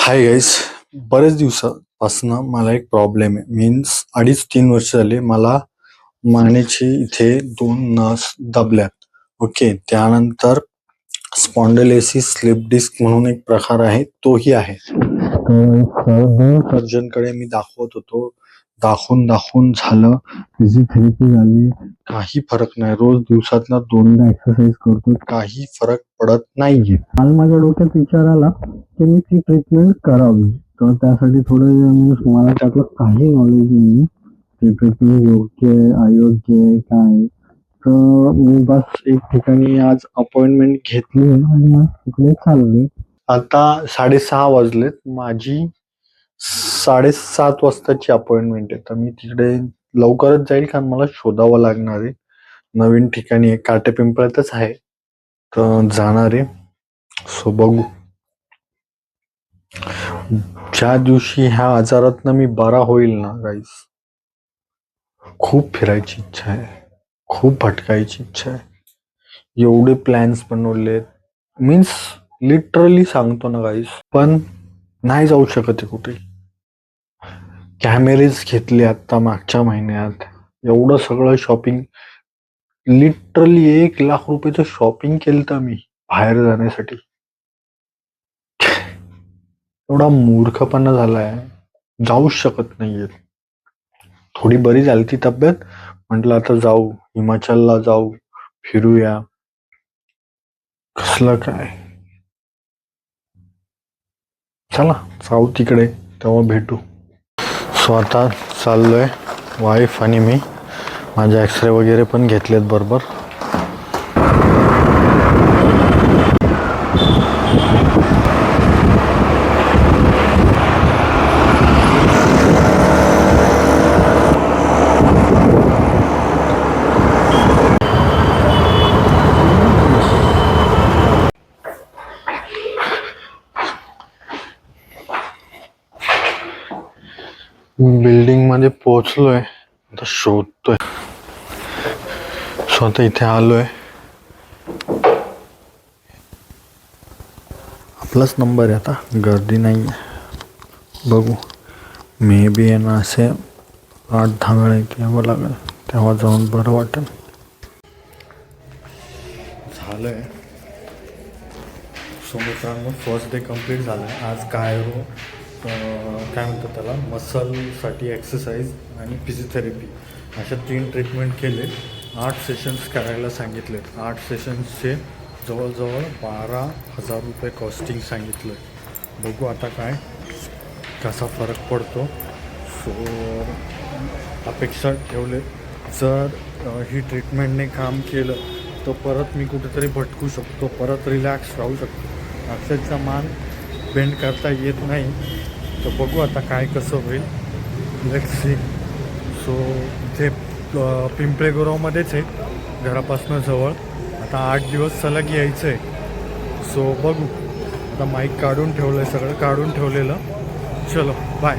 Hi guys. बरेच दिवसापासून मला एक प्रॉब्लेम आहे. मीन्स 2.5-3 वर्ष झाले मला मानेची इथे 2 नस दबल्यात. ओके. त्यानंतर स्पॉन्डिलोसिस स्लिप डिस्क म्हणून एक प्रकार आहे, तोही आहे. सर्जनकडे मी दाखवत होतो. दाखवून झालं, फिजिओथेरपी झाली, काही फरक नाही. रोज दिवसातनं 2दा एक्सरसाइज करतो, काही फरक पडत नाहीये. काल माझ्या डोक्यात विचार आला की मी ती ट्रीटमेंट करावी. तर त्यासाठी थोडं मला त्यातलं काही नॉलेज नाही. ती ट्रीटमेंट योग्य आहे, अयोग्य आहे, काय. तर मी बस एक ठिकाणी आज अपॉइंटमेंट घेतली आणि आज तिकडे चाललोय. आता 6:30 वाजलेत. माझी 7:30 वाजताची अपॉइंटमेंट आहे. तर मी तिकडे लवकरच जाईल, कारण मला शोधावं लागणार आहे. नवीन ठिकाणी आहे, काटेपिंपळातच आहे, तर जाणार आहे. सो बघू. ज्या दिवशी ह्या आजारातनं मी बरा होईल ना गाईस, खूप फिरायची इच्छा आहे, खूप भटकायची इच्छा आहे. एवढे प्लॅन्स बनवलेत, मीन्स लिटरली सांगतो ना गाईस, पण नाही जाऊ शकत आहे कुठे. कॅमेरेज घेतले आता मागच्या महिन्यात, एवढं सगळं शॉपिंग, लिटरली 1 लाख रुपयाचं शॉपिंग केलं तर मी बाहेर जाण्यासाठी. एवढा मूर्खपणा झालाय, जाऊच शकत नाहीये. थोडी बरी झाली ती तब्येत, म्हटलं आता जाऊ, हिमाचलला जाऊ, फिरूया. कसलं काय, चला जाऊ तिकडे, तेव्हा भेटू. सो आता चाललोय, वाईफ आणि मी. माझे एक्सरे वगैरे पण घेतलेत बरोबर. बिल्डिंग मध्ये पोहोचलोय, आता शोधतोय. स्वतः इथे आलोय, आपलाच नंबर आहे. आता गर्दी नाही, बघू. मे बी आहे ना, असे 8-10 वेळा यावं लागेल, तेव्हा जाऊन बरं वाटेल. झालंय. सो मित्रांनो, फर्स्ट डे कंप्लीट झालं आहे. आज कायरो, काय म्हणतात त्याला, मसलसाठी एक्सरसाइज आणि फिजिओथेरपी अशा 3 ट्रीटमेंट केले. 8 सेशन्स करायला सांगितले. 8 सेशन्सचे जवळजवळ 12,000 रुपये कॉस्टिंग सांगितलं आहे. बघू आता काय, कसा फरक पडतो. सो अपेक्षा ठेवले, जर ही ट्रीटमेंटने काम केलं तर परत मी कुठेतरी भटकू शकतो, परत रिलॅक्स राहू शकतो. अक्षरशः मान बेंड करता येत नाही. तर बघू आता काय कसं होईल, लेट्स सी. सो इथे पिंपळेगुरावमध्येच आहे, घरापासून जवळ. आता 8 दिवस सलग यायचं आहे. सो बघू. आता माईक काढून ठेवलं आहे, सगळं काढून ठेवलेलं. चलो बाय.